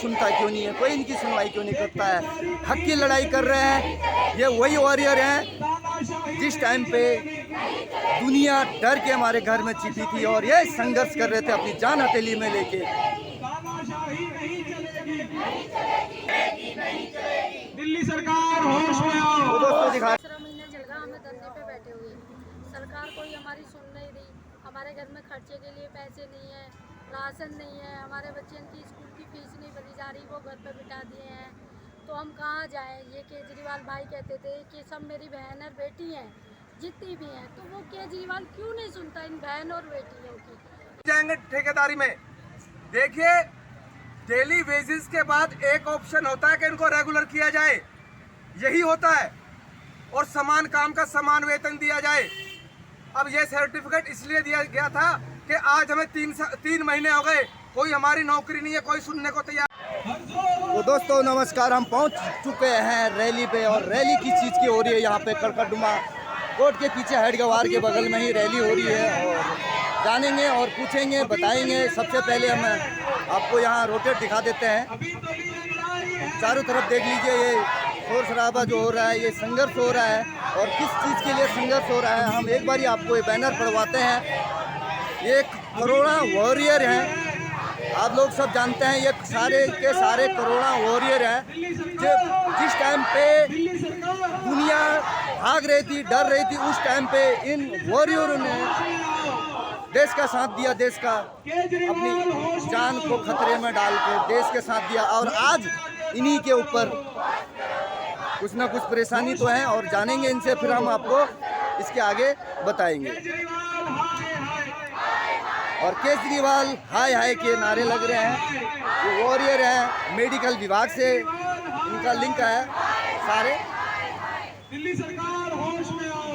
सुनता क्यों नहीं है, कोई इनकी सुनवाई क्यों नहीं करता है। हक की लड़ाई कर रहे हैं। ये वही वॉरियर हैं जिस टाइम पे दुनिया डर के हमारे घर में छिपी थी और ये संघर्ष कर रहे थे अपनी जान हथेली में लेके। दिल्ली सरकार होश में आओ। दोस्तों दिखा महीने जगह हमें धरने पे बैठे हुए, सरकार कोई हमारी सुन नहीं रही। हमारे घर में खर्चे के लिए पैसे नहीं है, राशन नहीं है, हमारे बच्चों की स्कूल की फीस नहीं भरी जा रही, वो घर पे बिठा दिए हैं। तो हम कहाँ जाएं। ये केजरीवाल भाई कहते थे कि सब मेरी बहन और बेटी हैं, जितनी भी हैं, तो वो केजरीवाल क्यों नहीं सुनता इन बहन और बेटियों की। जाएंगे ठेकेदारी में। देखिए, डेली वेजेस के बाद एक ऑप्शन होता है कि इनको रेगुलर किया जाए, यही होता है, और समान काम का समान वेतन दिया जाए। अब ये सर्टिफिकेट इसलिए दिया गया था कि आज हमें 3 महीने हो गए, कोई हमारी नौकरी नहीं है, कोई सुनने को तैयार। तो दोस्तों नमस्कार, हम पहुंच चुके हैं रैली पे और रैली किस चीज़ की हो रही है। यहाँ पे कड़कड़डुमा कोर्ट के पीछे हेडगवार के बगल में ही रैली हो रही है और जानेंगे और पूछेंगे, बताएंगे। सबसे पहले हम आपको यहाँ रोटेट दिखा देते हैं। चारों तरफ देख लीजिए, ये शोर शराबा जो हो रहा है, ये संघर्ष हो रहा है और किस चीज़ के लिए संघर्ष हो रहा है हम एक बार आपको ये बैनर पढ़वाते हैं। ये करोड़ा वॉरियर हैं, आप लोग सब जानते हैं, ये सारे के सारे करोड़ा वॉरियर हैं जिस टाइम पे दुनिया भाग रही थी, डर रही थी, उस टाइम पे इन वॉरियरों ने देश का साथ दिया, देश का अपनी जान को खतरे में डाल के देश के साथ दिया। और आज इन्हीं के ऊपर कुछ ना कुछ परेशानी तो है और जानेंगे इनसे, फिर हम आपको इसके आगे बताएंगे। और केजरीवाल हाय हाय के नारे लग रहे हैं। ये वॉरियर है, मेडिकल विभाग से इनका लिंक है सारे। दिल्ली सरकार होश में आओ,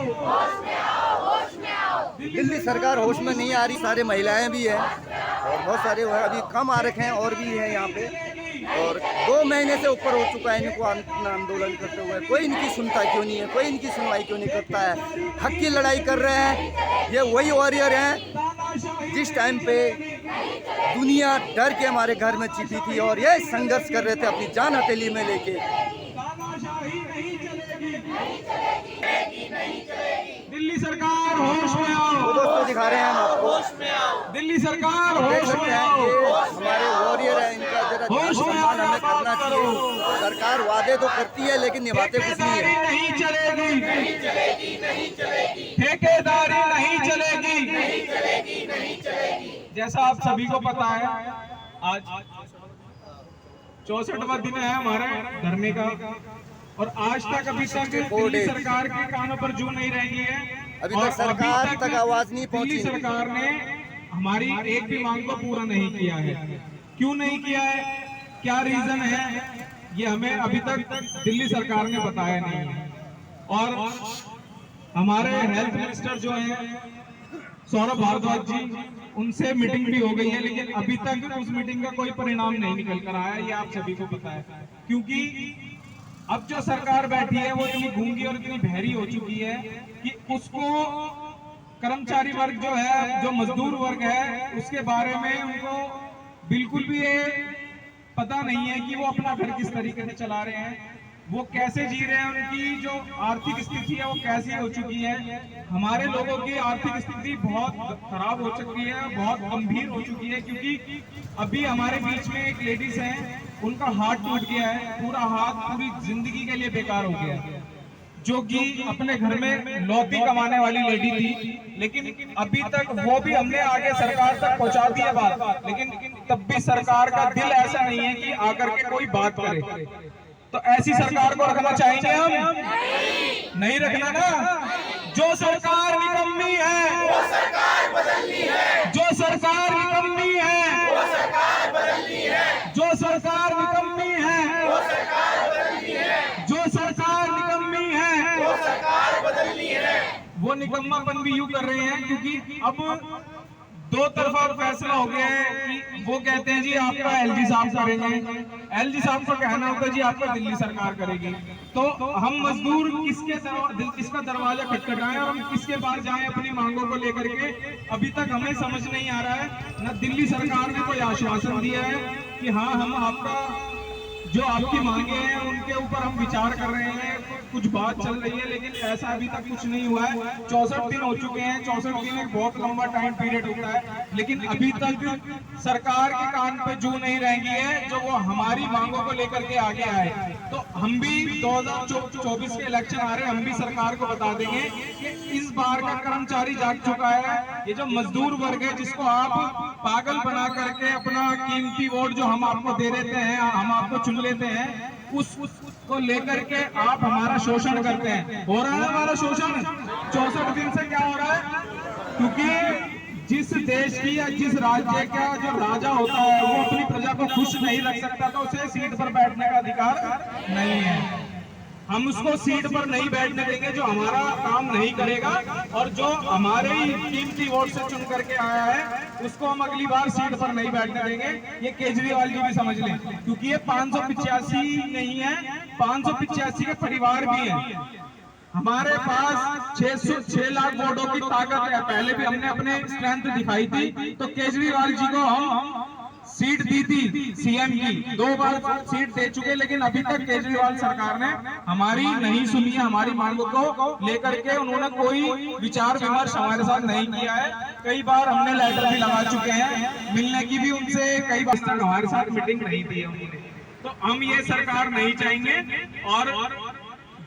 दिल्ली सरकार होश में नहीं आ रही। सारे महिलाएं भी हैं और बहुत सारे अभी कम आ रखे हैं और भी हैं यहाँ पे। और 2 महीने से ऊपर हो चुका है इनको आंदोलन करते हुए, कोई इनकी सुनता क्यों नहीं है, कोई इनकी सुनवाई क्यों नहीं करता है। हक की लड़ाई कर रहे हैं। ये वही वॉरियर हैं जिस टाइम पे दुनिया डर के हमारे घर में छिपी थी और ये संघर्ष कर रहे थे अपनी जान हथेली में लेके। दिल्ली सरकार होश में आओ। वो दोस्तों दिखा रहे हैं हम आपको, दिल्ली सरकार देख होश सकते में हैं आओ। ये हमारे वॉरियर हैं, इनका जरा ध्यान सम्मान हमें करना चाहिए। सरकार वादे तो करती है लेकिन निभाते कुछ नहीं है। नहीं चलेगी, नहीं चलेगी, नहीं चलेगी, ठेकेदारी नहीं चलेगी, नहीं चलेगी, नहीं चलेगी। जैसा आप सभी को पता है, आज 64वां दिन है हमारे धरने का और आज तक अभी तक दिल्ली सरकार के कानों पर जू नहीं रही है। अभी तक सरकार तक आवाज नहीं पहुंची। दिल्ली सरकार ने हमारी एक भी मांग को पूरा नहीं किया है। क्यों नहीं किया है, क्या रीजन है, ये हमें अभी तक दिल्ली सरकार ने बताया नहीं है। और हमारे हेल्थ मिनिस्टर जो हैं सौरभ भारद्वाज जी, उनसे मीटिंग भी हो गई है लेकिन अभी तक उस मीटिंग का कोई परिणाम नहीं निकल कर आया, ये आप सभी को पता है। क्योंकि अब जो सरकार बैठी है वो इतनी गूंगी और इतनी बहरी हो चुकी है कि उसको कर्मचारी वर्ग जो है, जो मजदूर वर्ग है, उसके बारे में उनको बिल्कुल भी ये पता नहीं है कि वो अपना घर किस तरीके से चला रहे हैं, वो कैसे जी रहे हैं, उनकी जो आर्थिक स्थिति है वो कैसी हो चुकी है। हमारे लोगों की आर्थिक स्थिति बहुत खराब हो चुकी है, बहुत गंभीर हो चुकी है। क्योंकि अभी हमारे बीच में एक लेडीज है, उनका हाथ टूट गया है, पूरा हाथ पूरी जिंदगी के लिए बेकार हो गया है, जो कि अपने घर में लौती कमाने वाली लेडी थी। लेकिन अभी तक वो भी हमने आगे सरकार तक पहुंचा दी है बात, लेकिन तब भी सरकार का दिल ऐसा नहीं है कि आकर के कोई बात करे। तो ऐसी सरकार को रखना चाहेंगे हम? नहीं रखना ना। जो सरकार निकम्मी है वो सरकार बदलनी है, जो सरकार निकम्मी है वो सरकार बदलनी है, जो सरकार निकम्मी है वो सरकार बदलनी है, जो सरकार निकम्मी है वो सरकार बदलनी है। वो निकम्मापन भी यूं कर रहे हैं क्योंकि अब 2 तरफा फैसला हो गया है कि वो कहते हैं जी आपका एलजी साहब करेंगे, एलजी साहब को कहना होता है जी आपका दिल्ली सरकार करेगी। तो हम मजदूर किसका दरवाजा खटखटाएं और हम किसके पास जाएं अपनी मांगों को लेकर के, अभी तक हमें समझ नहीं आ रहा है। न दिल्ली सरकार ने कोई आश्वासन दिया है, कि हाँ हम आपका जो आपकी मांगे हैं उनके ऊपर हम विचार कर रहे हैं, कुछ बात चल रही है, लेकिन ऐसा अभी तक कुछ नहीं हुआ है। 64 दिन हो चुके हैं। 64 दिन एक बहुत लंबा टाइम पीरियड होता है, लेकिन अभी तक सरकार के कान पे जू नहीं रहेंगी है जो वो हमारी मांगों को लेकर के आगे आए। तो हम भी 2024 के इलेक्शन आ रहे हैं, हम भी सरकार को बता देंगे कि इस बार का कर्मचारी जाग चुका है। ये जो मजदूर वर्ग है जिसको आप पागल बना करके अपना कीमती वोट जो हम आपको दे देते हैं, हम आपको चुन लेते हैं, उसको लेकर के आप हमारा शोषण करते हैं। हो रहा है हमारा शोषण 64 दिन से। क्या हो रहा है? क्योंकि जिस देश की या जिस राज्य का जो राजा होता है वो अपनी प्रजा को खुश नहीं रख सकता तो उसे सीट पर बैठने का अधिकार नहीं है। हम उसको सीट पर नहीं बैठने देंगे जो हमारा काम नहीं करेगा, और जो हमारे ही कीमती वोट से चुन करके आया है उसको हम अगली बार सीट पर नहीं बैठने देंगे। ये केजरीवाल जी भी समझ लें, क्योंकि ये 585 नहीं है, 585 के परिवार भी हैं। हमारे पास 6 लाख वोटों की ताकत है। पहले भी हमने अपने स्ट्रेंथ दिखाई थी, तो केजरीवाल जी को हम सीट दी थी सीएम की, 2 बार सीट दे चुके, लेकिन अभी तक केजरीवाल सरकार ने हमारी नहीं सुनी है। हमारी मांगों को लेकर के उन्होंने कोई विचार विमर्श हमारे साथ नहीं किया है। कई बार हमने लेटर भी लगा चुके हैं, मिलने की भी उनसे कई बार तक हमारे साथ मीटिंग नहीं दी है उन्होंने। तो हम ये सरकार नहीं चाहेंगे, और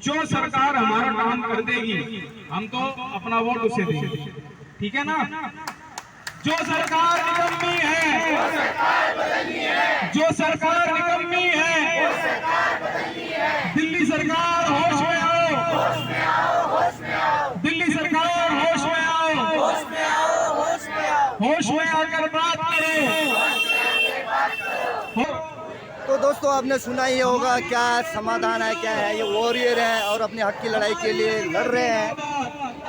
जो सरकार हमारा काम कर देगी हम तो अपना वोट उसे देंगे, ठीक है ना। जो सरकार निकम्मी है, जो सरकार निकम्मी है, दिल्ली सरकार होश में आओ, दिल्ली सरकार होश में आओ, होश में आकर बात करो। तो दोस्तों आपने सुना ही होगा क्या समाधान है, क्या है। ये वॉरियर हैं और अपने हक की लड़ाई के लिए लड़ रहे हैं,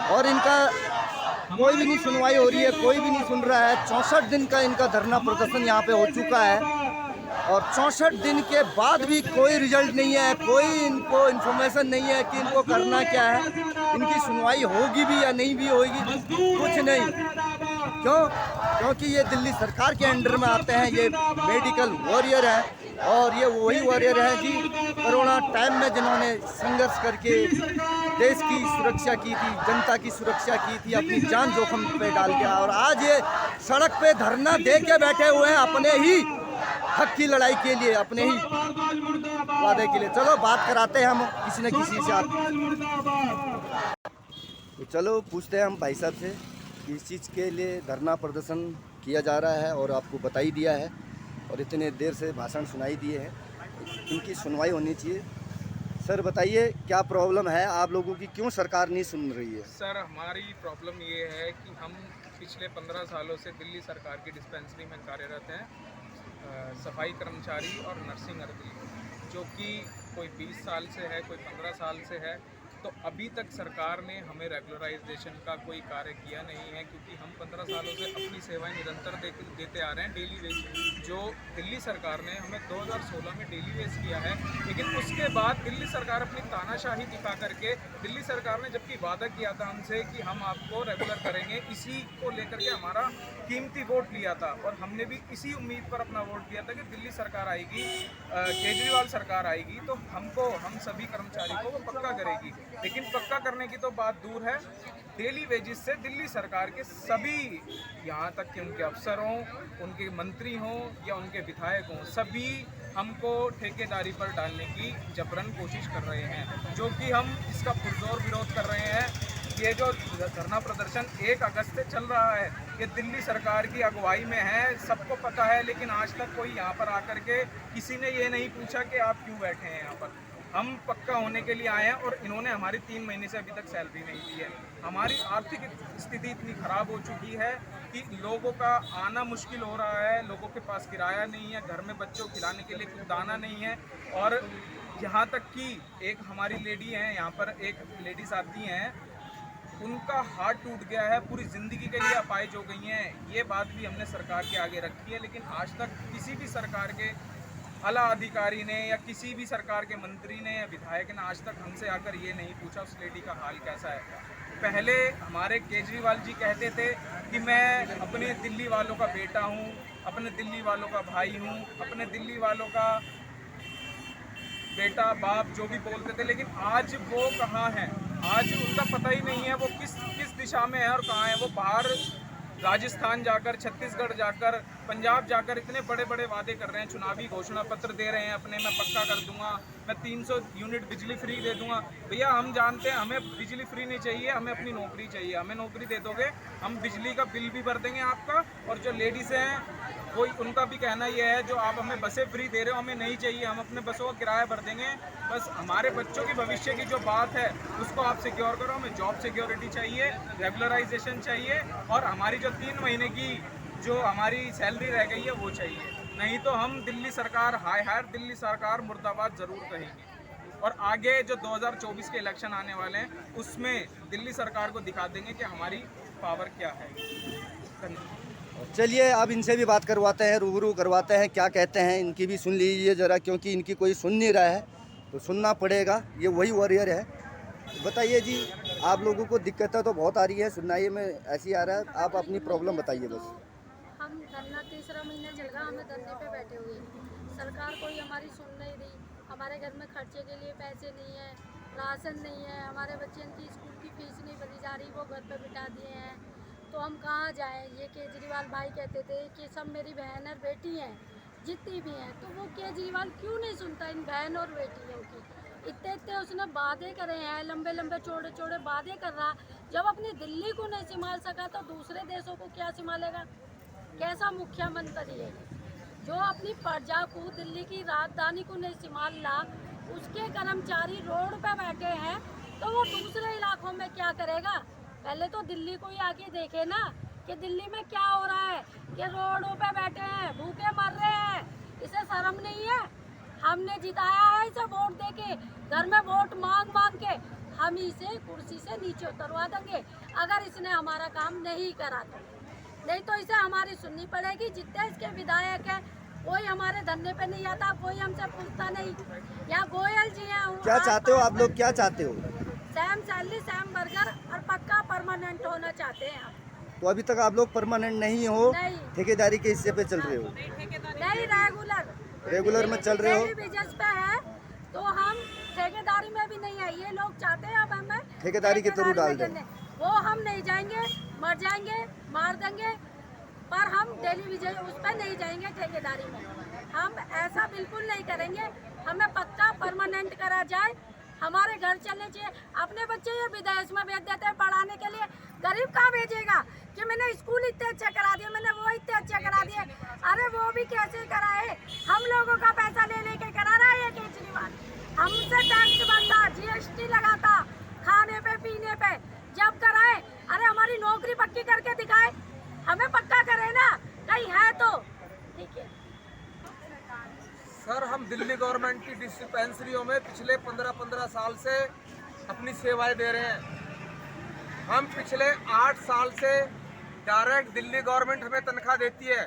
और इनका कोई भी नहीं सुनवाई हो रही है, कोई भी नहीं सुन रहा है। 64 दिन का इनका धरना प्रदर्शन यहाँ पे हो चुका है, और 64 दिन के बाद भी कोई रिजल्ट नहीं है, कोई इनको इन्फॉर्मेशन नहीं है कि इनको करना क्या है, इनकी सुनवाई होगी भी या नहीं भी होगी, कुछ नहीं। क्यों? क्योंकि ये दिल्ली सरकार के अंडर में आते हैं, ये मेडिकल वॉरियर है, और ये वही वॉरियर है जी कोरोना टाइम में जिन्होंने संघर्ष करके देश की सुरक्षा की थी, जनता की सुरक्षा की थी, अपनी जान जोखिम पे डाल के, और आज ये सड़क पे धरना दे के बैठे हुए हैं अपने ही हक की लड़ाई के लिए, अपने ही वादे के लिए। चलो बात कराते हैं हम किसी न किसी से। तो चलो पूछते हैं हम भाई साहब से किस चीज़ के लिए धरना प्रदर्शन किया जा रहा है, और आपको बता ही दिया है, और इतने देर से भाषण सुनाई दिए हैं, इनकी सुनवाई होनी चाहिए। सर बताइए क्या प्रॉब्लम है आप लोगों की, क्यों सरकार नहीं सुन रही है? सर हमारी प्रॉब्लम ये है कि हम पिछले 15 सालों से दिल्ली सरकार की डिस्पेंसरी में कार्यरत हैं, सफाई कर्मचारी और नर्सिंग अर्दी, जो कि कोई 20 साल से है, कोई 15 साल से है। तो अभी तक सरकार ने हमें रेगुलराइजेशन का कोई कार्य किया नहीं है, क्योंकि हम 15 सालों से अपनी सेवाएं निरंतर देते आ रहे हैं डेली वेज। जो दिल्ली सरकार ने हमें 2016 में डेली वेज किया है, लेकिन उसके बाद दिल्ली सरकार अपनी तानाशाही दिखा करके, दिल्ली सरकार ने जबकि वादा किया था हमसे कि हम आपको रेगुलर करेंगे, इसी को लेकर के हमारा कीमती वोट लिया था, और हमने भी इसी उम्मीद पर अपना वोट दिया था कि दिल्ली सरकार आएगी, केजरीवाल सरकार आएगी तो हम सभी कर्मचारी को वो पक्का करेगी। लेकिन पक्का करने की तो बात दूर है, डेली वेजेस से दिल्ली सरकार के सभी, यहाँ तक कि उनके अफसर हों, उनके मंत्री हों या उनके विधायक हों, सभी हमको ठेकेदारी पर डालने की जबरन कोशिश कर रहे हैं, जो कि हम इसका पुरजोर विरोध कर रहे हैं। ये जो धरना प्रदर्शन 1 अगस्त से चल रहा है, ये दिल्ली सरकार की अगुवाई में है, सबको पता है, लेकिन आज तक कोई यहाँ पर आकर के किसी ने ये नहीं पूछा कि आप क्यों बैठे हैं यहाँ पर। हम पक्का होने के लिए आए हैं, और इन्होंने हमारी 3 महीने से अभी तक सैलरी नहीं दी है। हमारी आर्थिक स्थिति इतनी ख़राब हो चुकी है कि लोगों का आना मुश्किल हो रहा है, लोगों के पास किराया नहीं है, घर में बच्चों को खिलाने के लिए कुछ दाना नहीं है, और यहाँ तक कि एक हमारी लेडी हैं, यहाँ पर एक लेडीज आती हैं, उनका हार्ट टूट गया है, पूरी ज़िंदगी के लिए अपाहिज हो गई हैं। ये बात भी हमने सरकार के आगे रखी है, लेकिन आज तक किसी भी सरकार के आला अधिकारी ने या किसी भी सरकार के मंत्री ने या विधायक ने आज तक हमसे आकर ये नहीं पूछा उस लेडी का हाल कैसा है। पहले हमारे केजरीवाल जी कहते थे कि मैं अपने दिल्ली वालों का बेटा हूँ, अपने दिल्ली वालों का भाई हूँ, अपने दिल्ली वालों का बेटा बाप जो भी बोलते थे, लेकिन आज वो कहाँ हैं? आज उनका पता ही नहीं है वो किस दिशा में है और कहाँ है। वो बाहर राजस्थान जाकर, छत्तीसगढ़ जाकर, पंजाब जाकर इतने बड़े बड़े वादे कर रहे हैं, चुनावी घोषणा पत्र दे रहे हैं अपने, मैं पक्का कर दूंगा, मैं 300 यूनिट बिजली फ्री दे दूंगा। भैया हम जानते हैं हमें बिजली फ्री नहीं चाहिए, हमें अपनी नौकरी चाहिए। हमें नौकरी दे दोगे, हम बिजली का बिल भी भर देंगे आपका। और जो लेडीज़ हैं कोई उनका भी कहना ये है, जो आप हमें बसें फ्री दे रहे हो हमें नहीं चाहिए, हम अपने बसों का किराया भर देंगे। बस हमारे बच्चों की भविष्य की जो बात है उसको आप सिक्योर करो, हमें जॉब सिक्योरिटी चाहिए, रेगुलराइजेशन चाहिए, और हमारी जो 3 महीने की जो हमारी सैलरी रह गई है वो चाहिए। नहीं तो हम दिल्ली सरकार हाय दिल्ली सरकार मुर्दाबाद ज़रूर कहेंगे। और आगे जो 2024 के इलेक्शन आने वाले हैं उसमें दिल्ली सरकार को दिखा देंगे कि हमारी पावर क्या है। धन्यवाद। चलिए अब इनसे भी बात करवाते हैं, रूबरू करवाते हैं, क्या कहते हैं इनकी भी सुन लीजिए ज़रा, क्योंकि इनकी कोई सुन नहीं रहा है तो सुनना पड़ेगा। ये वही वॉरियर है। बताइए जी, आप लोगों को दिक्कतें तो बहुत आ रही है, सुनाइए में ऐसी आ रहा है, आप अपनी प्रॉब्लम बताइए बस। हम धरना 3रा महीना चल रहा, हमें धरने पे बैठे हुए। सरकार कोई हमारी सुन नहीं रही। हमारे घर में खर्चे के लिए पैसे नहीं है, राशन नहीं है, हमारे बच्चों की स्कूल की फीस नहीं भरी जा रही, वो घर पे बिठा दिए हैं। तो हम कहाँ जाएं? ये केजरीवाल भाई कहते थे कि सब मेरी बहन और बेटी हैं, जितनी भी हैं। तो वो केजरीवाल क्यों नहीं सुनता इन बहन और बेटियों की? इतने उसने वादे करे हैं, लंबे लंबे चौड़े चौड़े वादे कर रहा। जब अपनी दिल्ली को नहीं संभाल सका तो दूसरे देशों को क्या संभालेगा? कैसा मुख्यमंत्री है जो अपनी प्रजा को, दिल्ली की राजधानी को नहीं संभाल ला? उसके कर्मचारी रोड पे बैठे हैं तो वो दूसरे इलाकों में क्या करेगा? पहले तो दिल्ली को ही आके देखे ना कि दिल्ली में क्या हो रहा है, कि रोडों पे बैठे हैं, भूखे मर रहे हैं। इसे शर्म नहीं है? हमने जिताया है इसे वोट देके, घर में वोट मांग मांग के हम इसे कुर्सी से नीचे उतरवा देंगे अगर इसने हमारा काम नहीं करा तो। नहीं तो इसे हमारी सुननी पड़ेगी। जितने इसके विधायक हैं कोई हमारे धरने पे नहीं आता, कोई हमसे पूछता नहीं। यहाँ गोयल जी हैं। क्या चाहते हो आप लोग, क्या चाहते हो? सेम सैलरी, सेम बर्गर और पक्का परमानेंट होना चाहते हैं आप। तो अभी तक आप लोग परमानेंट नहीं हो? नहीं। ठेकेदारी के हिस्से पे चल रहे हो? नहीं, रेगुलर में चल रहे हो? बिजनेस पे है तो हम ठेकेदारी में भी नहीं है। ये लोग चाहते हैं अब हमें ठेकेदारी के थ्रू डाल दें। वो हम नहीं जाएंगे, मर जाएंगे, मार देंगे, पर हम डेली विजय उस पर नहीं जाएंगे ठेकेदारी में। हम ऐसा बिल्कुल नहीं करेंगे। हमें पक्का परमानेंट करा जाए, हमारे घर चलने चाहिए। अपने बच्चे ये विदेश में भेज देते हैं पढ़ाने के लिए, गरीब कहाँ भेजेगा? कि मैंने स्कूल इतने अच्छे करा दिए, मैंने वो इतने अच्छे करा दिए। अरे वो भी कैसे कराए? हम लोगों का पैसा ले लेके करा रहा है ये केजरीवाल। हमसे टैक्स बनता, GST लगाता, खाने पे पीने पे, जब कराए। अरे हमारी नौकरी पक्की करके दिखाए, हमें पक्का करे ना, कहीं है तो ठीक है। सर, हम दिल्ली गवर्नमेंट की डिस्पेंसरियों में पिछले 15 साल से अपनी सेवाएं दे रहे हैं। हम पिछले 8 साल से डायरेक्ट दिल्ली गवर्नमेंट हमें तनख्वाह देती है।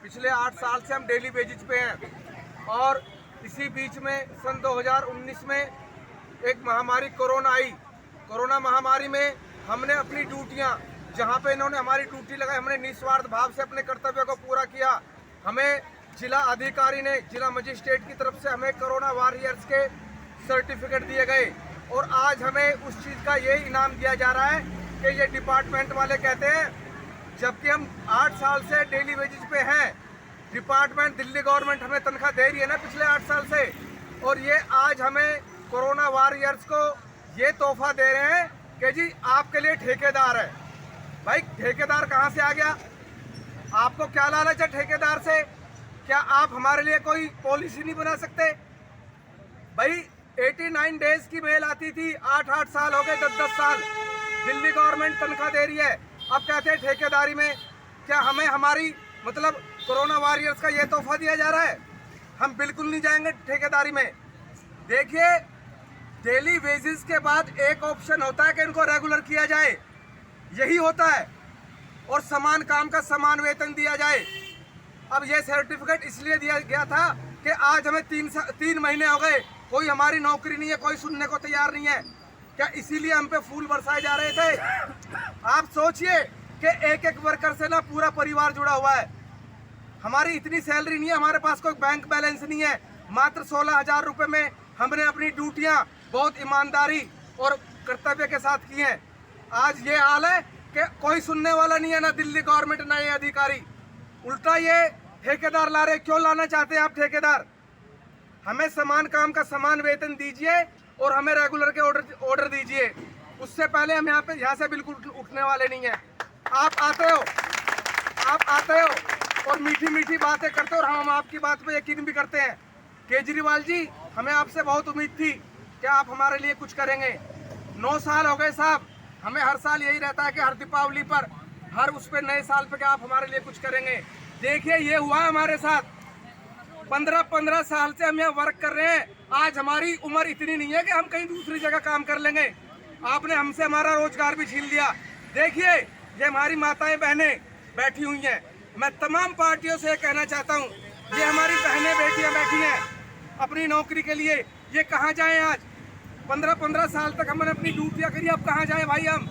पिछले 8 साल से हम डेली बेसिस पे हैं। और इसी बीच में सन 2019 में एक महामारी कोरोना आई। कोरोना महामारी में हमने अपनी ड्यूटियां, जहां पे इन्होंने हमारी ड्यूटी लगाई, हमने निस्वार्थ भाव से अपने कर्तव्य को पूरा किया। हमें जिला अधिकारी ने, जिला मजिस्ट्रेट की तरफ से हमें कोरोना वॉरियर्स के सर्टिफिकेट दिए गए। और आज हमें उस चीज़ का ये इनाम दिया जा रहा है कि ये डिपार्टमेंट वाले कहते हैं, जबकि हम 8 साल से डेली वेजेस पे हैं, डिपार्टमेंट दिल्ली गवर्नमेंट हमें तनख्वाह दे रही है ना पिछले 8 साल से। और ये आज हमें कोरोना वॉरियर्स को ये तोहफा दे रहे हैं कि जी आपके लिए ठेकेदार है। भाई ठेकेदार कहाँ से आ गया? आपको क्या लालच है ठेकेदार से? क्या आप हमारे लिए कोई पॉलिसी नहीं बना सकते? भाई 89 डेज की मेल आती थी, 8 साल हो गए, 10 साल दिल्ली गवर्नमेंट तनख्वाह दे रही है। अब कहते हैं ठेकेदारी में। क्या हमें हमारी मतलब कोरोना वॉरियर्स का ये तोहफा दिया जा रहा है? हम बिल्कुल नहीं जाएंगे ठेकेदारी में। देखिए, डेली वेजेस के बाद एक ऑप्शन होता है कि इनको रेगुलर किया जाए, यही होता है, और समान काम का समान वेतन दिया जाए। अब ये सर्टिफिकेट इसलिए दिया गया था कि आज हमें 3 महीने हो गए, कोई हमारी नौकरी नहीं है, कोई सुनने को तैयार नहीं है। क्या इसीलिए हम पे फूल बरसाए जा रहे थे? आप सोचिए कि एक एक वर्कर से ना पूरा परिवार जुड़ा हुआ है। हमारी इतनी सैलरी नहीं है, हमारे पास कोई बैंक बैलेंस नहीं है। मात्र 16,000 रुपए में हमने अपनी ड्यूटियां बहुत ईमानदारी और कर्तव्य के साथ की हैं। आज ये हाल है कि कोई सुनने वाला नहीं है, ना दिल्ली गवर्नमेंट ना ये अधिकारी। उल्टा ये ठेकेदार ला रहे। क्यों लाना चाहते हैं आप ठेकेदार? हमें समान काम का समान वेतन दीजिए और हमें रेगुलर के ऑर्डर दीजिए। उससे पहले हम यहाँ से बिल्कुल उठने वाले नहीं हैं। आप आते हो और मीठी मीठी बातें करते हो और हम आपकी बात पे यकीन भी करते हैं। केजरीवाल जी, हमें आपसे बहुत उम्मीद थी कि आप हमारे लिए कुछ करेंगे। 9 साल हो गए साहब, हमें हर साल यही रहता है कि हर दीपावली पर, हर उस पे नए साल पे कि आप हमारे लिए कुछ करेंगे। देखिए ये हुआ हमारे साथ। 15 साल से हम यहाँ वर्क कर रहे हैं। आज हमारी उम्र इतनी नहीं है कि हम कहीं दूसरी जगह काम कर लेंगे। आपने हमसे हमारा रोजगार भी छीन लिया। देखिए ये हमारी माताएं बहनें बैठी हुई हैं। मैं तमाम पार्टियों से कहना चाहता हूँ, ये हमारी बहनें बेटियां बैठी हैं अपनी नौकरी के लिए। ये कहाँ जाएं? आज 15 साल तक हमने अपनी ड्यूटियाँ करी, अब कहाँ जाए भाई हम?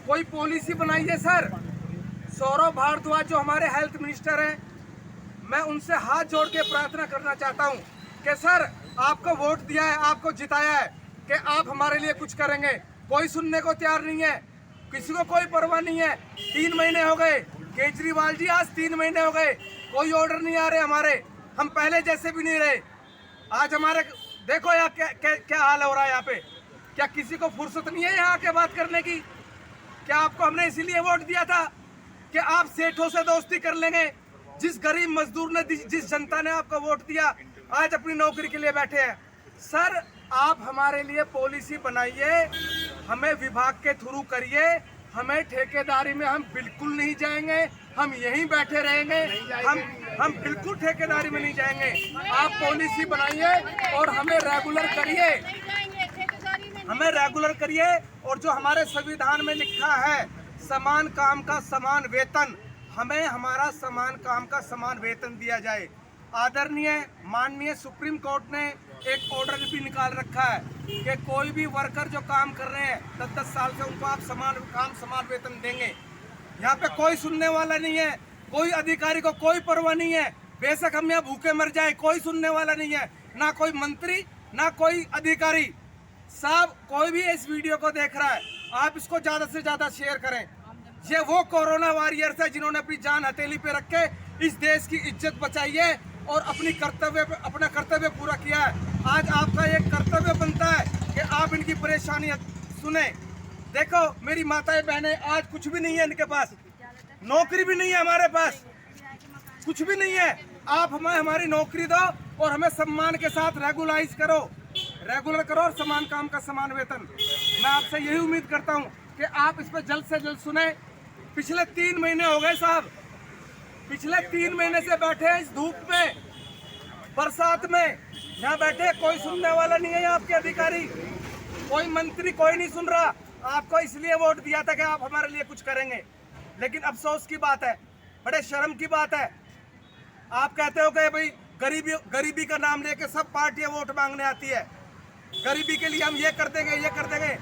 कोई पॉलिसी बनाइए सर। सौरभ भारद्वाज जो हमारे हेल्थ मिनिस्टर हैं, मैं उनसे हाथ जोड़ के प्रार्थना करना चाहता हूं कि सर आपको वोट दिया है, आपको जिताया है कि आप हमारे लिए कुछ करेंगे। कोई सुनने को तैयार नहीं है, किसी को कोई परवाह नहीं है। 3 महीने हो गए केजरीवाल जी, आज 3 महीने हो गए, कोई ऑर्डर नहीं आ रहे हमारे। हम पहले जैसे भी नहीं रहे। आज हमारे देखो यहाँ क्या हाल हो रहा है यहाँ पे। क्या किसी को फुर्सत नहीं है यहाँ के बात करने की? क्या आपको हमने इसीलिए वोट दिया था कि आप सेठों से दोस्ती कर लेंगे? जिस गरीब मजदूर ने, जिस जनता ने आपको वोट दिया, आज अपनी नौकरी के लिए बैठे हैं। सर आप हमारे लिए पॉलिसी बनाइए, हमें विभाग के थ्रू करिए। हमें ठेकेदारी में हम बिल्कुल नहीं जाएंगे, हम यहीं बैठे रहेंगे। हम बिल्कुल ठेकेदारी में नहीं जाएंगे। आप पॉलिसी बनाइए और हमें रेगुलर करिए, और जो हमारे संविधान में लिखा है समान काम का समान वेतन, हमें हमारा समान काम का समान वेतन दिया जाए। आदरणीय माननीय सुप्रीम कोर्ट ने एक ऑर्डर भी निकाल रखा है कि कोई भी वर्कर जो काम कर रहे हैं 10-10 साल से, उनको आप समान काम समान वेतन देंगे। यहाँ पे कोई सुनने वाला नहीं है, कोई अधिकारी को कोई परवाह नहीं है। बेशक हम यहाँ भूखे मर जाए, कोई सुनने वाला नहीं है, ना कोई मंत्री ना कोई अधिकारी। साहब कोई भी इस वीडियो को देख रहा है, आप इसको ज्यादा से ज्यादा शेयर करें। ये वो कोरोना वॉरियर्स है जिन्होंने अपनी जान हथेली पे रख के इस देश की इज्जत बचाई है और अपना कर्तव्य पूरा किया है। आज आपका एक कर्तव्य बनता है कि आप इनकी परेशानी सुने। देखो मेरी माताएं बहनें, आज कुछ भी नहीं है इनके पास, नौकरी भी नहीं है हमारे पास, कुछ भी नहीं है। आप हमें हमारी नौकरी दो और हमें सम्मान के साथ रेगुलर करो और समान काम का समान वेतन। मैं आपसे यही उम्मीद करता हूँ कि आप इस पर जल्द से जल्द सुने। पिछले 3 महीने हो गए साहब, पिछले 3 महीने से बैठे हैं इस धूप में, बरसात में, यहाँ बैठे, कोई सुनने वाला नहीं है। आपके अधिकारी, कोई मंत्री, कोई नहीं सुन रहा। आपको इसलिए वोट दिया था कि आप हमारे लिए कुछ करेंगे, लेकिन अफसोस की बात है, बड़े शर्म की बात है। आप कहते हो कि भाई गरीबी का नाम लेके सब पार्टियां वोट मांगने आती है। गरीबी के लिए हम ये कर देंगे,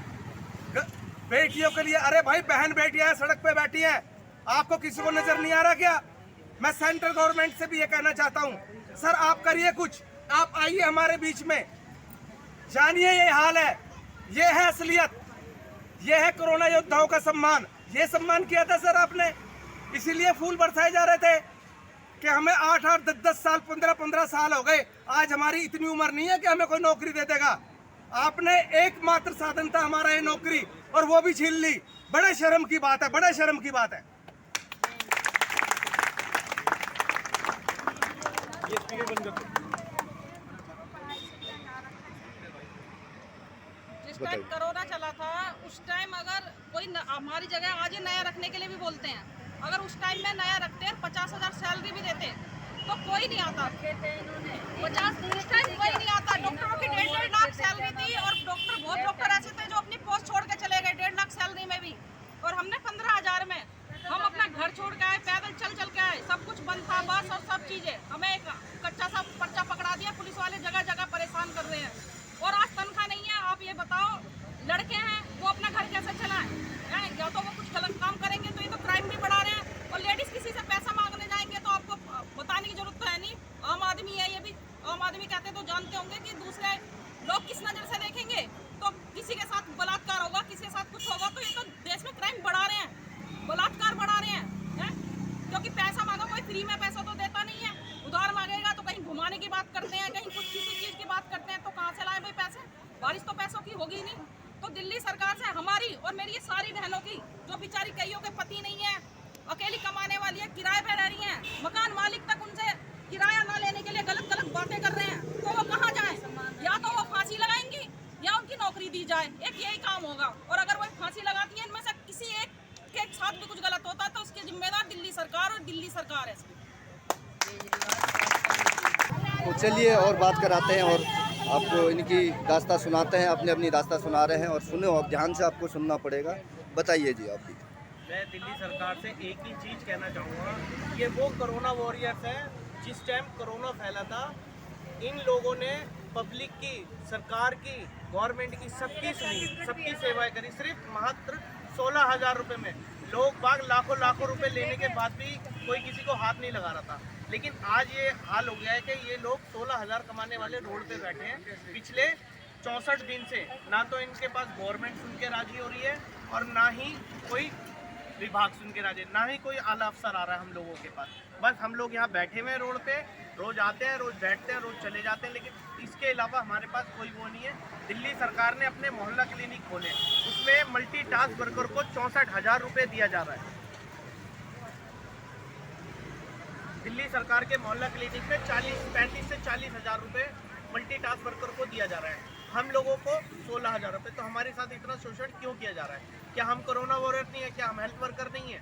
बेटियों के लिए। अरे भाई बहन बेटियां सड़क पे बैठी है, आपको किसी को नजर नहीं आ रहा क्या? मैं सेंट्रल गवर्नमेंट से भी ये कहना चाहता हूँ, सर आप करिए कुछ, आप आइए हमारे बीच में, जानिए ये हाल है, ये है असलियत, ये है कोरोना योद्धाओं का सम्मान। ये सम्मान किया था सर आपने, इसीलिए फूल बरसाए जा रहे थे कि हमें 8-8, 10-10 साल, 15-15 साल हो गए। आज हमारी इतनी उम्र नहीं है कि हमें कोई नौकरी दे देगा। आपने एकमात्र साधन था हमारा ये नौकरी, और वो भी छीन ली। बड़े शर्म की बात है, बड़े शर्म की बात है। जिस टाइम कोरोना चला था उस टाइम अगर कोई हमारी जगह आज नया रखने के लिए भी बोलते हैं, अगर उस टाइम में नया रखते हैं 50,000 सैलरी भी देते तो कोई नहीं आता। 50 उस टाइम कोई नहीं आता। डॉक्टरों की 1.5 लाख सैलरी थी और बहुत डॉक्टर ऐसे थे जो अपनी पोस्ट छोड़ के चले गए 1.5 लाख सैलरी में भी, और हमने 15,000 में हम अपना घर छोड़ के आए, पैदल चल के आए, सब कुछ बंद था, बस और सब चीजें। हमें एक कच्चा सा पर्चा पकड़ा दिया, पुलिस वाले जगह जगह परेशान कर रहे हैं, और आज तनख्वाह नहीं है। आप ये बताओ, लड़के जानते होंगे कि दूसरे लोग किस नज़र से देखेंगे। तो किसी के साथ बलात्कार होगा, किसी के साथ कुछ होगा, तो ये तो देश में क्राइम बढ़ा रहे हैं, बलात्कार बढ़ा रहे हैं। क्योंकि पैसा मांगो, कोई फ्री में पैसा तो देता नहीं है। उधार मांगेगा तो कहीं घुमाने की बात करते हैं, कहीं कुछ किसी चीज़ की बात करते हैं, तो कहाँ से लाए भाई पैसे? बारिश तो पैसों की होगी नहीं। तो दिल्ली सरकार से हमारी और मेरी ये सारी बहनों की, जो बेचारी कईयों के पति नहीं है, अकेली कमाने वाली है, किराए पे रह रही हैं, मकान मालिक तक उनसे किराया ना लेने के लिए गलत गलत बातें कर रहे हैं, तो वो कहाँ जाए? या तो वो फांसी लगाएंगी या उनकी नौकरी दी जाए, एक यही काम होगा। और अगर वो फांसी लगाती है, इनमें से किसी एक के साथ भी कुछ गलत होता है तो उसके जिम्मेदार दिल्ली सरकार और दिल्ली सरकार है। तो चलिए और बात कराते हैं और आपको इनकी दास्तां सुनाते हैं। अपनी अपनी दास्तां सुना रहे हैं और सुनो, आप ध्यान से आपको सुनना पड़ेगा। बताइए जी आप भी। मैं दिल्ली सरकार से एक ही चीज़ कहना चाहूँगा कि वो कोरोना वॉरियर्स हैं। जिस टाइम कोरोना फैला था, इन लोगों ने पब्लिक की, सरकार की, गवर्नमेंट की, सबकी सुनी, सबकी सेवाएं करी। सिर्फ मात्र 16,000 रुपये में लोग बाग लाखों लाखों रुपए लेने के बाद भी कोई किसी को हाथ नहीं लगा रहा था। लेकिन आज ये हाल हो गया है कि ये लोग 16,000 कमाने वाले रोड पे बैठे हैं। पिछले 64 दिन से ना तो इनके पास गवर्नमेंट सुन के राजी हो रही है और ना ही कोई विभाग सुन के राजी, ना ही कोई आला अफसर आ रहा है हम लोगों के पास। बस हम लोग यहाँ बैठे हुए हैं रोड पे, रोज आते हैं, रोज बैठते हैं, रोज चले जाते हैं, लेकिन इसके अलावा हमारे पास कोई वो नहीं है। दिल्ली सरकार ने अपने मोहल्ला क्लिनिक खोले, उसमें मल्टीटास्क वर्कर को 64,000 रुपये दिया जा रहा है। दिल्ली सरकार के मोहल्ला क्लिनिक में 35 से 40,000 रुपये मल्टीटास्क वर्कर को दिया जा रहा है। हम लोगों को 16,000 रुपये। तो हमारे साथ इतना शोषण क्यों किया जा रहा है? क्या हम कोरोना वॉरियर नहीं है? क्या हम हेल्थ वर्कर नहीं है?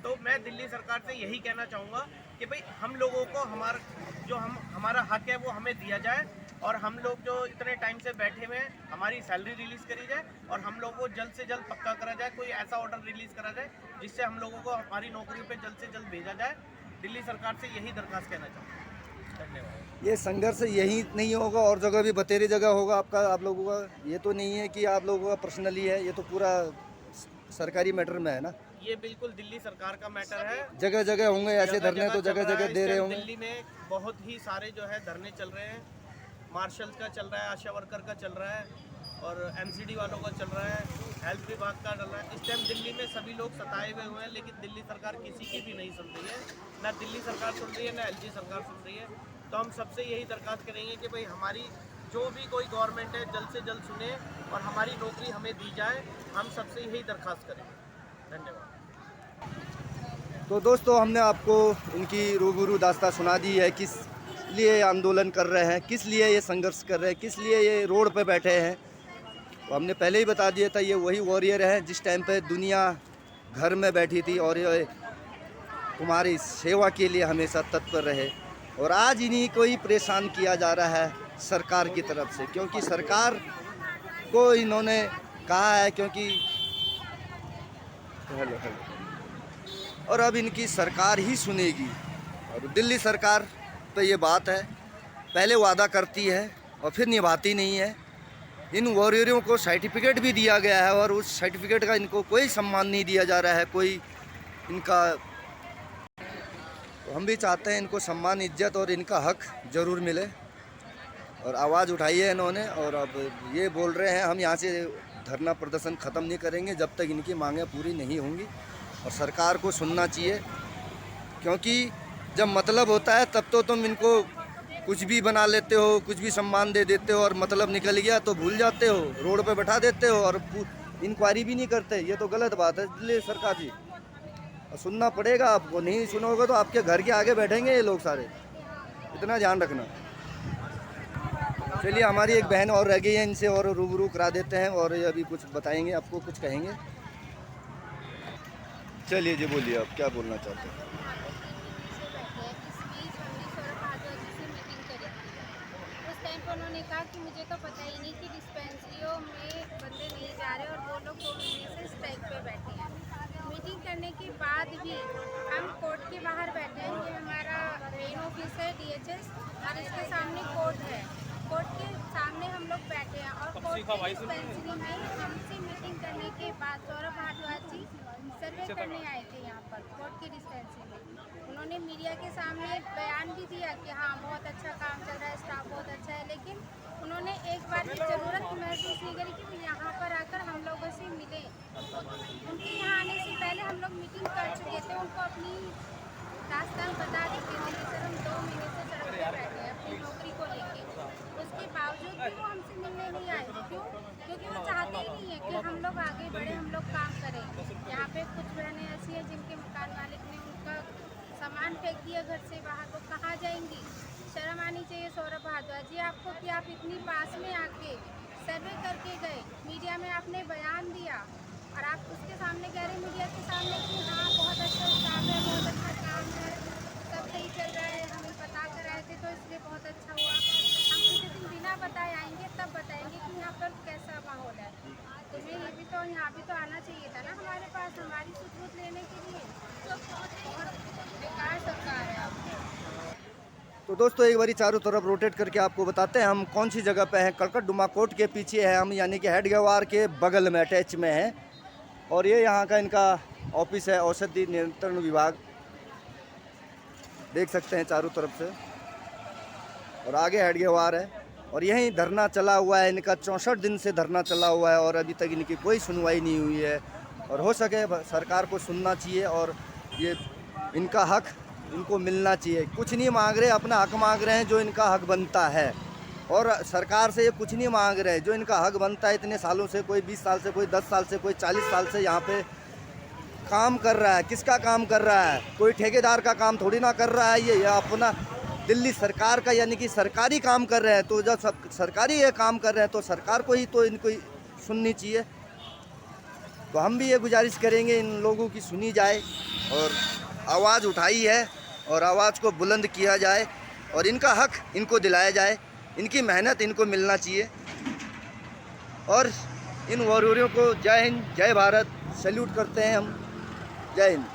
तो मैं दिल्ली सरकार से यही कहना चाहूँगा कि भाई हम लोगों को हमारा हक है वो हमें दिया जाए, और हम लोग जो इतने टाइम से बैठे हुए हैं, हमारी सैलरी रिलीज़ करी जाए और हम लोगों को जल्द से जल्द पक्का करा जाए, कोई ऐसा ऑर्डर रिलीज़ करा जाए जिससे हम लोगों को हमारी नौकरी पे जल्द से जल्द भेजा जाए। दिल्ली सरकार से यही दरख्वास्त कहना चाहूँगा। धन्यवाद। ये संघर्ष यही नहीं होगा और जगह भी बतेरी जगह होगा आपका, आप लोगों का। ये तो नहीं है कि आप लोगों का पर्सनली है, ये तो पूरा सरकारी मैटर में है ना। ये बिल्कुल दिल्ली सरकार का मैटर है। जगह जगह होंगे ऐसे धरने, तो जगह जगह दे रहे होंगे। दिल्ली में बहुत ही सारे जो है धरने चल रहे हैं। मार्शल का चल रहा है, आशा वर्कर का चल रहा है, और एमसीडी वालों का चल रहा है, हेल्थ विभाग का चल रहा है। इस टाइम दिल्ली में सभी लोग सताए हुए हैं, लेकिन दिल्ली सरकार किसी की भी नहीं सुन रही है। ना दिल्ली सरकार सुन रही है, ना एलजी सरकार सुन रही है। तो हम सबसे यही दरख्वास्त करेंगे कि भाई हमारी जो भी कोई गवर्नमेंट है जल्द से जल्द सुने और हमारी नौकरी हमें दी जाए। हम सबसे यही दरख्वास्त करेंगे। धन्यवाद। तो दोस्तों, हमने आपको इनकी रूबरू दास्तां सुना दी है, किस लिए ये आंदोलन कर रहे हैं, किस लिए ये संघर्ष कर रहे हैं, किस लिए ये रोड पे बैठे हैं। तो हमने पहले ही बता दिया था, ये वही वॉरियर हैं जिस टाइम पे दुनिया घर में बैठी थी और ये तुम्हारी सेवा के लिए हमेशा तत्पर रहे। और आज इन्हीं को ही परेशान किया जा रहा है सरकार की तरफ से, क्योंकि सरकार को इन्होंने कहा है, क्योंकि हेलो और अब इनकी सरकार ही सुनेगी। और दिल्ली सरकार तो ये बात है, पहले वादा करती है और फिर निभाती नहीं है। इन वॉरियरों को सर्टिफिकेट भी दिया गया है और उस सर्टिफिकेट का इनको कोई सम्मान नहीं दिया जा रहा है, कोई इनका। तो हम भी चाहते हैं इनको सम्मान, इज्जत और इनका हक ज़रूर मिले। और आवाज़ उठाई है इन्होंने, और अब ये बोल रहे हैं हम यहाँ से धरना प्रदर्शन ख़त्म नहीं करेंगे जब तक इनकी मांगें पूरी नहीं होंगी। और सरकार को सुनना चाहिए, क्योंकि जब मतलब होता है तब तो तुम इनको कुछ भी बना लेते हो, कुछ भी सम्मान दे देते हो, और मतलब निकल गया तो भूल जाते हो, रोड पे बैठा देते हो और इंक्वायरी भी नहीं करते। ये तो गलत बात है दिल्ली सरकार जी, और सुनना पड़ेगा आपको। नहीं सुनोगे तो आपके घर के आगे बैठेंगे ये लोग सारे, इतना ध्यान रखना। चलिए, हमारी एक बहन और रह गई है, इनसे और रूबरू करा देते हैं और ये अभी कुछ बताएंगे, आपको कुछ कहेंगे। चलिए जी, बोलिए आप क्या बोलना चाहते हैं। उन्होंने कहा कि मुझे तो पता ही नहीं कि डिस्पेंसरियों में बंदे नहीं जा रहे और वो लोग 2 महीने से स्ट्राइक पे बैठे हैं। मीटिंग करने के बाद भी हम कोर्ट के बाहर बैठे हैं। ये हमारा मेन ऑफिस है DHS, और इसके सामने कोर्ट है। कोर्ट के सामने हम लोग बैठे हैं और कोर्ट की डिस्पेंसरी में हमसे मीटिंग करने के बाद सौरभ भारद्वाज जी सर्वे करने आए थे यहाँ पर कोर्ट की डिस्पेंसरी में। उन्होंने मीडिया के सामने एक बयान भी दिया कि हाँ बहुत अच्छा काम चल रहा है, स्टाफ बहुत अच्छा है, लेकिन उन्होंने एक बार की ज़रूरत महसूस नहीं करी कि वो यहाँ पर आकर हम लोगों से मिले। उनके यहाँ आने से पहले हम लोग मीटिंग कर चुके थे, उनको अपनी दास्तान बता चुके थे कि सर हम 2 महीने से सड़क पर बैठे हैं अपनी नौकरी को लेके। उसके बावजूद भी वो हमसे मिलने नहीं आए। क्यों? क्योंकि वो चाहते ही नहीं है कि हम लोग आगे बढ़े, हम लोग काम करें। यहाँ पे कुछ बहनें ऐसी हैं जिनके मकान मालिक ने उनका सामान फेंक दिया घर से बाहर, वो कहाँ जाएंगी? शर्म आनी चाहिए सौरभ भारद्वाज जी आपको कि आप इतनी पास में आके सर्वे करके गए, मीडिया में आपने बयान दिया और आप उसके सामने कह रहे हैं मीडिया के सामने कि हाँ बहुत अच्छा स्टाफ है, बहुत अच्छा काम है, सब सही चल रहा है, हमें बता कर आए थे तो इसलिए बहुत अच्छा हुआ। हम किसी दिन बिना बताए आएंगे तब बताएंगे कि यहाँ पर कैसा माहौल है। तुम्हें ये भी तो यहाँ भी तो आना चाहिए था ना हमारे पास, हमारी सुध लेने के लिए। और बेकार सरकार है आपकी। तो दोस्तों एक बारी चारों तरफ रोटेट करके आपको बताते हैं हम कौन सी जगह पे हैं। कड़कड़डुमा कोर्ट के पीछे है हम, यानी कि हेड गवार के बगल में अटैच में है। और ये यहाँ का इनका ऑफिस है, औषधि नियंत्रण विभाग, देख सकते हैं चारों तरफ से। और आगे हेड गवार है और यहीं धरना चला हुआ है इनका, 64 दिन से धरना चला हुआ है और अभी तक इनकी कोई सुनवाई नहीं हुई है। और हो सके सरकार को सुनना चाहिए और ये इनका हक इनको मिलना चाहिए। कुछ नहीं मांग रहे, अपना हक मांग रहे हैं जो इनका हक बनता है। और सरकार से ये कुछ नहीं मांग रहे हैं, जो इनका हक बनता है। इतने सालों से, कोई 20 साल से, कोई 10 साल से, कोई 40 साल से यहाँ पे काम कर रहा है। किसका काम कर रहा है? कोई ठेकेदार का काम थोड़ी ना कर रहा है ये अपना दिल्ली सरकार का, यानी कि सरकारी काम कर रहे हैं। तो जब सरकारी ये काम कर रहे हैं तो सरकार को ही तो इनको सुननी चाहिए। तो हम भी ये गुजारिश करेंगे इन लोगों की सुनी जाए और आवाज़ उठाई है और आवाज़ को बुलंद किया जाए और इनका हक इनको दिलाया जाए। इनकी मेहनत इनको मिलना चाहिए। और इन वॉरियरों को जय हिंद, जय भारत, सैल्यूट करते हैं हम। जय हिंद।